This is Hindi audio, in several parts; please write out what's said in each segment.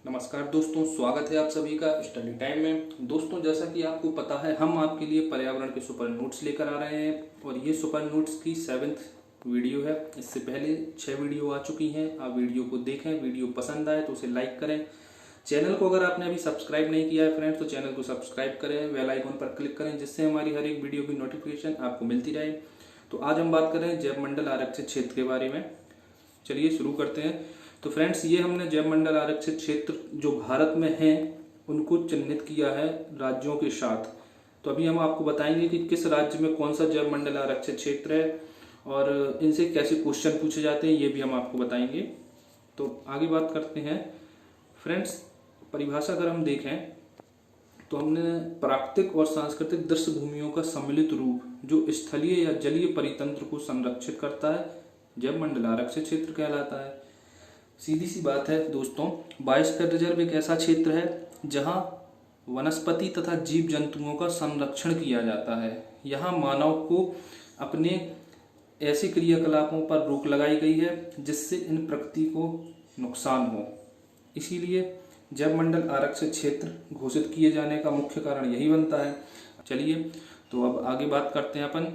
नमस्कार दोस्तों, स्वागत है आप सभी का स्टडी टाइम में। दोस्तों, जैसा कि आपको पता है, हम आपके लिए पर्यावरण के सुपर नोट्स लेकर आ रहे हैं और ये सुपर नोट्स की 7th वीडियो है। इससे पहले 6 वीडियो आ चुकी हैं। आप वीडियो को देखें, वीडियो पसंद आए तो उसे लाइक करें। चैनल को अगर आपने अभी सब्सक्राइब नहीं किया है फ्रेंड्स, तो चैनल को सब्सक्राइब करें, बेल आइकन पर क्लिक करें, जिससे हमारी हर एक वीडियो की नोटिफिकेशन आपको मिलती रहे। तो आज हम बात करें जैव मंडल आरक्षित क्षेत्र के बारे में। चलिए शुरू करते हैं। तो फ्रेंड्स, ये हमने जैव मंडल आरक्षित क्षेत्र जो भारत में हैं उनको चिन्हित किया है राज्यों के साथ। तो अभी हम आपको बताएंगे कि किस राज्य में कौन सा जैव मंडल आरक्षित क्षेत्र है और इनसे कैसे क्वेश्चन पूछे जाते हैं, ये भी हम आपको बताएंगे। तो आगे बात करते हैं फ्रेंड्स। परिभाषा अगर हम देखें तो हमने प्राकृतिक और सांस्कृतिक दृश्य भूमियों का सम्मिलित रूप जो स्थलीय या जलीय परितंत्र को संरक्षित करता है, जैव मंडल आरक्षित क्षेत्र कहलाता है। सीधी सी बात है दोस्तों, बायोस्फीयर रिजर्व एक ऐसा क्षेत्र है जहां वनस्पति तथा जीव जंतुओं का संरक्षण किया जाता है। यहां मानव को अपने ऐसे क्रियाकलापों पर रोक लगाई गई है जिससे इन प्रकृति को नुकसान हो। इसीलिए जैव मंडल आरक्षित क्षेत्र घोषित किए जाने का मुख्य कारण यही बनता है। चलिए तो अब आगे बात करते हैं अपन।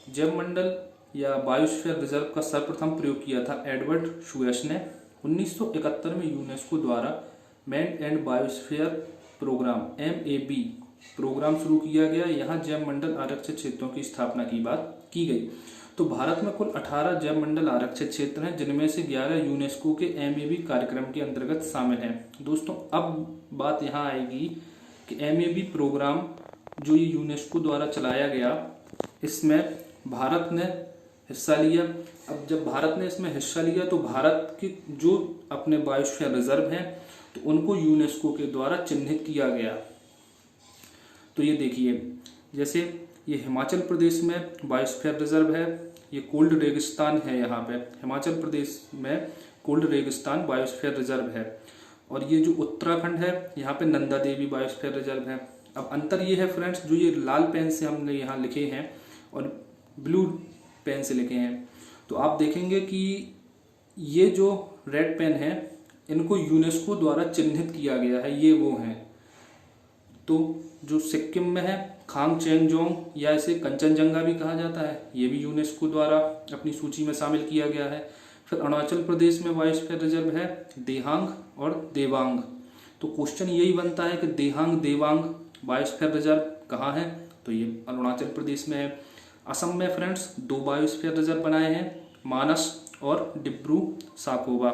जैव मंडल या बायोस्फीयर रिजर्व का सर्वप्रथम प्रयोग किया था एडवर्ड शुएस ने 1971 में यूनेस्को द्वारा man and biosphere programme MAB programme शुरू किया गया। यहाँ जैव मंडल आरक्षित क्षेत्रों की स्थापना की बात की गई। तो भारत में कुल 18 जैव मंडल आरक्षित क्षेत्र हैं, जिनमें से 11 यूनेस्को के MAB कार्यक्रम के अंतर्गत शामिल हैं। दोस्तों, अब बात यहाँ आएगी कि MAB प्रोग्राम जो ये यूनेस्को द्वारा चलाया गया, इसमें भारत ने हिस्सा लिया। अब जब भारत ने इसमें हिस्सा लिया तो भारत के जो अपने बायोस्फीयर रिजर्व हैं तो उनको यूनेस्को के द्वारा चिन्हित किया गया। तो ये देखिए, जैसे ये हिमाचल प्रदेश में बायोस्फीयर रिजर्व है, ये कोल्ड रेगिस्तान है। यहाँ पे हिमाचल प्रदेश में कोल्ड रेगिस्तान बायोस्फीयर रिजर्व है। और ये जो उत्तराखंड है, यहाँ पे नंदा देवी बायोस्फीयर रिजर्व है। अब अंतर ये है फ्रेंड्स, जो ये लाल पेन से हमने यहाँ लिखे हैं और ब्लू पेन से लिखे हैं, तो आप देखेंगे कि ये जो रेड पेन है इनको यूनेस्को द्वारा चिन्हित किया गया है, ये वो हैं। तो जो सिक्किम में है खांगचेंगजोंग या इसे कंचनजंगा भी कहा जाता है, ये भी यूनेस्को द्वारा अपनी सूची में शामिल किया गया है। फिर अरुणाचल प्रदेश में बायोस्फीयर रिजर्व है देहांग और देवांग। तो क्वेश्चन यही बनता है कि देहांग देवांग बायोस्फीयर रिजर्व कहाँ है, तो ये अरुणाचल प्रदेश में है। असम में फ्रेंड्स 2 बायोस्फीयर रिजर्व बनाए हैं, मानस और डिब्रू साखोवा।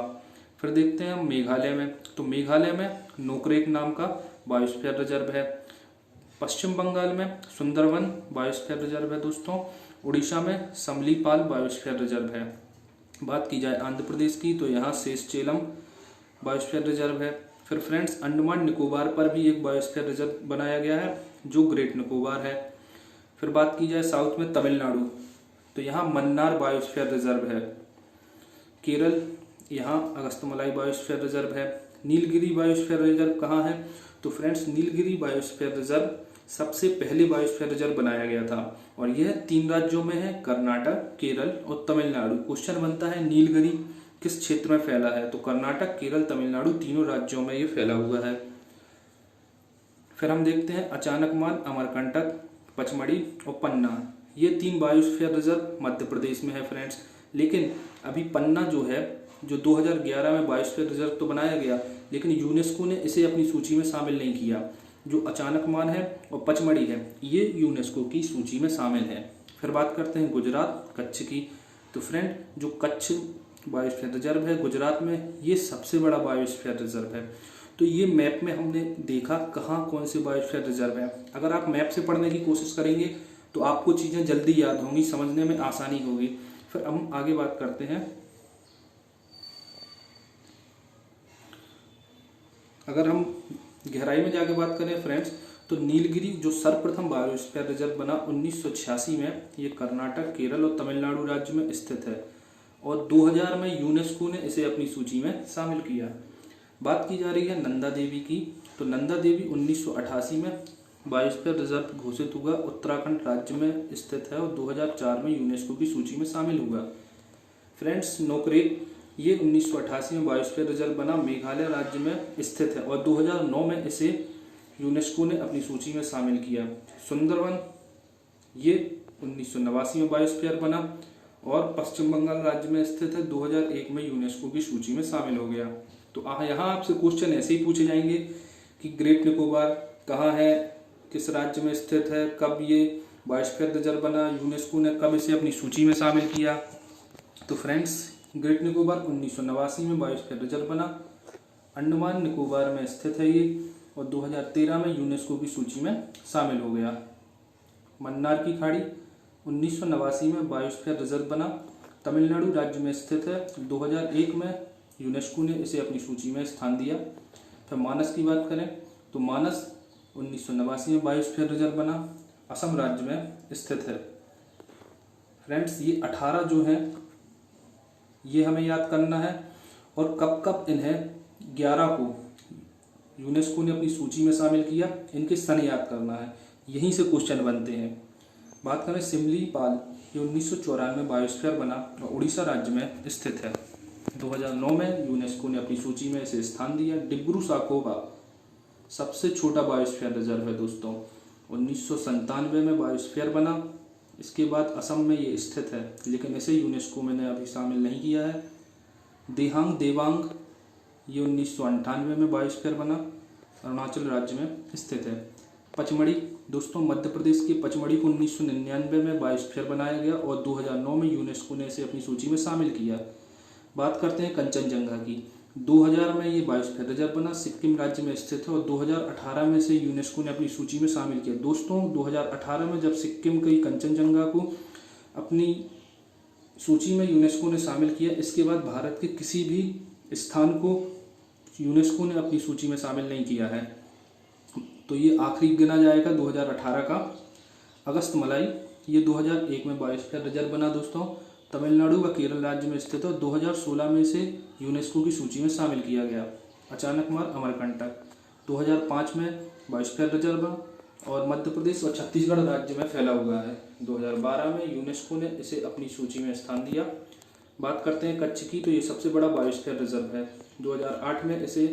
फिर देखते हैं मेघालय में, तो मेघालय में नोकरेक नाम का बायोस्फीयर रिजर्व है। पश्चिम बंगाल में सुंदरवन बायोस्फीयर रिजर्व है दोस्तों। उड़ीसा में समलीपाल बायोस्फीयर रिजर्व है। बात की जाए आंध्र प्रदेश की, तो यहाँ शेषचेलम बायोस्फीयर रिजर्व है। फिर फ्रेंड्स अंडमान निकोबार पर भी एक बायोस्फीयर रिजर्व बनाया गया है जो ग्रेट निकोबार है। फिर बात की जाए साउथ में तमिलनाडु, तो यहाँ मन्नार बायोस्फीयर रिजर्व है। केरल, यहाँ अगस्तमलाई बायोस्फीयर रिजर्व है। नीलगिरी बायोस्फीयर रिजर्व कहाँ है, तो फ्रेंड्स नीलगिरी बायोस्फीयर रिजर्व सबसे पहले बायोस्फीयर रिजर्व बनाया गया था और यह 3 राज्यों में है, कर्नाटक, केरल और तमिलनाडु। क्वेश्चन बनता है नीलगिरी किस क्षेत्र में फैला है, तो कर्नाटक, केरल, तमिलनाडु तीनों राज्यों में ये फैला हुआ है। फिर हम देखते हैं अचानकमाल, अमरकंटक, पचमढ़ी और पन्ना, ये 3 बायोस्फीयर रिजर्व मध्य प्रदेश में है फ्रेंड्स। लेकिन अभी पन्ना जो है, जो 2011 में बायोस्फीयर रिजर्व तो बनाया गया, लेकिन यूनेस्को ने इसे अपनी सूची में शामिल नहीं किया। जो अचानकमाल है और पचमढ़ी है, ये यूनेस्को की सूची में शामिल है। फिर बात करते हैं गुजरात, कच्छ की। तो फ्रेंड जो कच्छ बायोस्फीयर रिजर्व है गुजरात में, ये सबसे बड़ा बायोस्फीयर रिजर्व है। तो ये मैप में हमने देखा कहाँ कौन से बायोस्फीयर रिजर्व है। अगर आप मैप से पढ़ने की कोशिश करेंगे तो आपको चीज़ें जल्दी याद होंगी, समझने में आसानी होगी। फिर हम आगे बात करते हैं। अगर हम गहराई में जाके बात करें फ्रेंड्स, तो नीलगिरी जो सर्वप्रथम बायोस्फीयर रिजर्व बना 1986 में, ये कर्नाटक, केरल और तमिलनाडु राज्य में स्थित है और 2000 में यूनेस्को ने इसे अपनी सूची में शामिल किया। बात की जा रही है नंदा देवी की, तो नंदा देवी 1988 में बायोस्फीयर रिजर्व घोषित हुआ, उत्तराखंड राज्य में स्थित है और 2004 में यूनेस्को की सूची में शामिल हुआ। फ्रेंड्स नोकरेक ये 1988 में बायोस्फीयर रिजर्व बना, मेघालय राज्य में स्थित है और 2009 में इसे यूनेस्को ने अपनी सूची में शामिल किया। सुंदरवन ये 1989 में बायोस्फीयर बना और पश्चिम बंगाल राज्य में स्थित है, 2001 में यूनेस्को की सूची में शामिल हो गया। तो यहाँ आपसे क्वेश्चन ऐसे ही पूछे जाएंगे कि ग्रेट निकोबार कहाँ है, किस राज्य में स्थित है, कब ये बायोस्फीयर रिजर्व बना, यूनेस्को ने कब इसे अपनी सूची में शामिल किया। तो फ्रेंड्स, ग्रेट निकोबार 1989 में बायोस्फीयर रिजर्व बना, अंडमान निकोबार में स्थित है ये और 2013 में यूनेस्को की सूची में शामिल हो गया। मन्नार की खाड़ी 1989 में बायोस्फीयर रिजर्व बना, तमिलनाडु राज्य में स्थित है, 2001 में यूनेस्को ने इसे अपनी सूची में स्थान दिया। फिर मानस की बात करें तो मानस 1989 में बायोस्फीयर रिजर्व बना, असम राज्य में स्थित है। फ्रेंड्स, ये 18 जो हैं ये हमें याद करना है और कब कब इन्हें 11 को यूनेस्को ने अपनी सूची में शामिल किया, इनके सन याद करना है, यहीं से क्वेश्चन बनते हैं। बात करें सिमलीपाल, ये 1994 में बायोस्फीयर बना और उड़ीसा राज्य में स्थित है। 2009 में यूनेस्को ने अपनी सूची में इसे स्थान दिया। डिब्रू साखोवा सबसे छोटा बायोस्फीयर रिजर्व है दोस्तों, 1997 में बायोस्फीयर बना। इसके बाद असम में ये स्थित है, लेकिन इसे यूनेस्को ने अभी शामिल नहीं किया है। देहांग देवांग ये 1998 में बायोस्फीयर बना, अरुणाचल राज्य में स्थित है। पचमढ़ी दोस्तों, मध्य प्रदेश के पचमढ़ी को 1999 में बायोस्फीयर बनाया गया और 2009 में यूनेस्को ने इसे अपनी सूची में शामिल किया। बात करते हैं कंचनजंगा की, 2000 में ये बायोस्फीयर रिजर्व बना, सिक्किम राज्य में स्थित है और 2018 में से यूनेस्को ने अपनी सूची में शामिल किया। दोस्तों, 2018 में जब सिक्किम की कंचनजंगा को अपनी सूची में यूनेस्को ने शामिल किया, इसके बाद भारत के किसी भी स्थान को यूनेस्को ने अपनी सूची में शामिल नहीं किया है। तो ये आखिरी गिना जाएगा 2018 का। अगस्त मलाई ये 2001 में बायोस्फीयर रिजर्व बना दोस्तों, तमिलनाडु व केरल राज्य में स्थित है, 2016 में इसे यूनेस्को की सूची में शामिल किया गया। अचानकमार अमरकंटक 2005 में बायोस्फीयर रिजर्व और मध्य प्रदेश और छत्तीसगढ़ राज्य में फैला हुआ है। 2012 में यूनेस्को ने इसे अपनी सूची में स्थान दिया। बात करते हैं कच्छ की, तो ये सबसे बड़ा बायोस्फीयर रिजर्व है, 2008 में इसे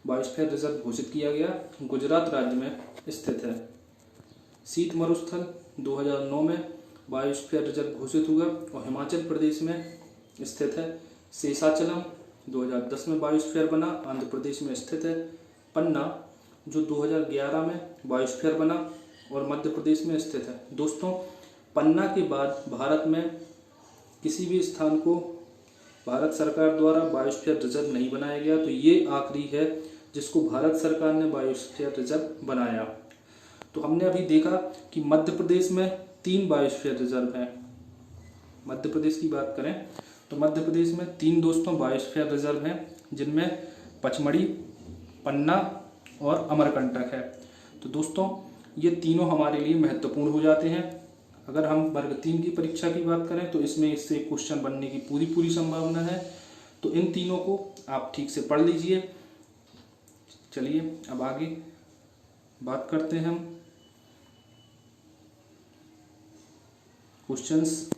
बायोस्फीयर रिजर्व घोषित किया गया, गुजरात राज्य में स्थित है। शीत मरुस्थल 2009 में बायोस्फीयर रिजर्व घोषित हुआ और हिमाचल प्रदेश में स्थित है। शेषाचलम 2010 में बायोस्फीयर बना, आंध्र प्रदेश में स्थित है। पन्ना जो 2011 में बायोस्फीयर बना और मध्य प्रदेश में स्थित है। दोस्तों, पन्ना के बाद भारत में किसी भी स्थान को भारत सरकार द्वारा बायोस्फीयर रिजर्व नहीं बनाया गया, तो ये आखिरी है जिसको भारत सरकार ने बायोस्फीयर रिजर्व बनाया। तो हमने अभी देखा कि मध्य प्रदेश में 3 बायोस्फीयर रिजर्व हैं। मध्य प्रदेश की बात करें तो मध्य प्रदेश में 3 दोस्तों बायोस्फीयर रिजर्व हैं, जिनमें पचमढ़ी, पन्ना और अमरकंटक है। तो दोस्तों, ये तीनों हमारे लिए महत्वपूर्ण हो जाते हैं। अगर हम वर्ग 3 की परीक्षा की बात करें तो इसमें इससे क्वेश्चन बनने की पूरी संभावना है। तो इन तीनों को आप ठीक से पढ़ लीजिए। चलिए अब आगे बात करते हैं हम क्वेश्चंस।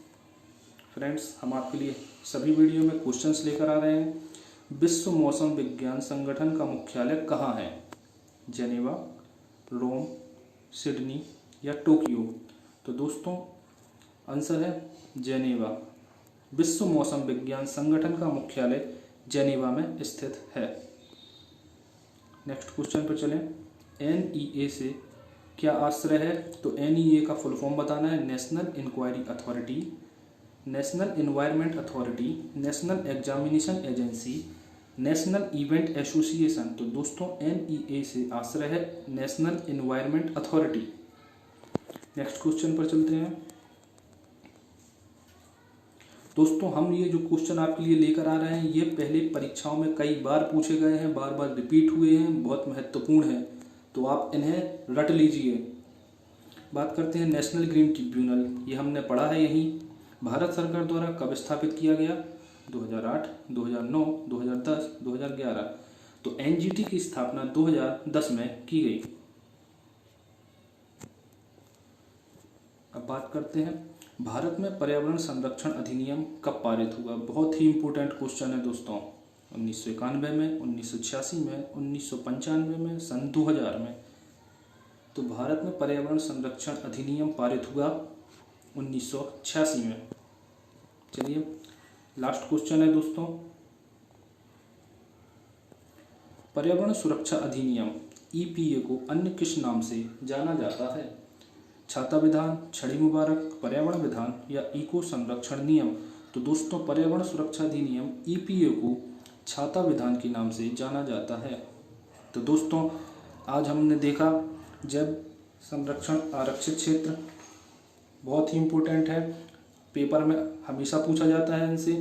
फ्रेंड्स, हम आपके लिए सभी वीडियो में क्वेश्चंस लेकर आ रहे हैं। विश्व मौसम विज्ञान संगठन का मुख्यालय कहाँ है? जेनेवा, रोम, सिडनी या टोक्यो? तो दोस्तों, आंसर है जेनेवा। विश्व मौसम विज्ञान संगठन का मुख्यालय जेनेवा में स्थित है। नेक्स्ट क्वेश्चन पर चलें। NEA से क्या आश्रय है? तो NEA का फुल फॉर्म बताना है। National inquiry authority, national environment authority, national examination agency, national event association. तो दोस्तों, NEA से आश्रय है national environment authority. Next question पर चलते हैं। दोस्तों, हम ये जो क्वेश्चन आपके लिए लेकर आ रहे हैं, ये पहले परीक्षाओं में कई बार पूछे गए हैं, बार बार रिपीट हुए हैं, बहुत महत्वपूर्ण है, तो आप इन्हें रट लीजिए। बात करते हैं नेशनल ग्रीन ट्रिब्यूनल, ये हमने पढ़ा है यहीं। भारत सरकार द्वारा कब स्थापित किया गया? 2008, 2009, 2010, 2011। तो NGT की स्थापना 2010 में की गई। अब बात करते हैं भारत में पर्यावरण संरक्षण अधिनियम कब पारित हुआ? बहुत ही इम्पोर्टेंट क्वेश्चन है दोस्तों। 1991 में, 1986 में, 1995 में, सन 2000 में। तो भारत में पर्यावरण संरक्षण अधिनियम पारित हुआ 1986 में। चलिए लास्ट क्वेश्चन है दोस्तों, पर्यावरण सुरक्षा अधिनियम EPA को अन्य किस नाम से जाना जाता है? छाता विधान, छड़ी मुबारक, पर्यावरण विधान या इको संरक्षण नियम? तो दोस्तों पर्यावरण सुरक्षा अधिनियम EPA को छाता विधान के नाम से जाना जाता है। तो दोस्तों आज हमने देखा जैव संरक्षण आरक्षित क्षेत्र बहुत ही इम्पोर्टेंट है, पेपर में हमेशा पूछा जाता है इनसे।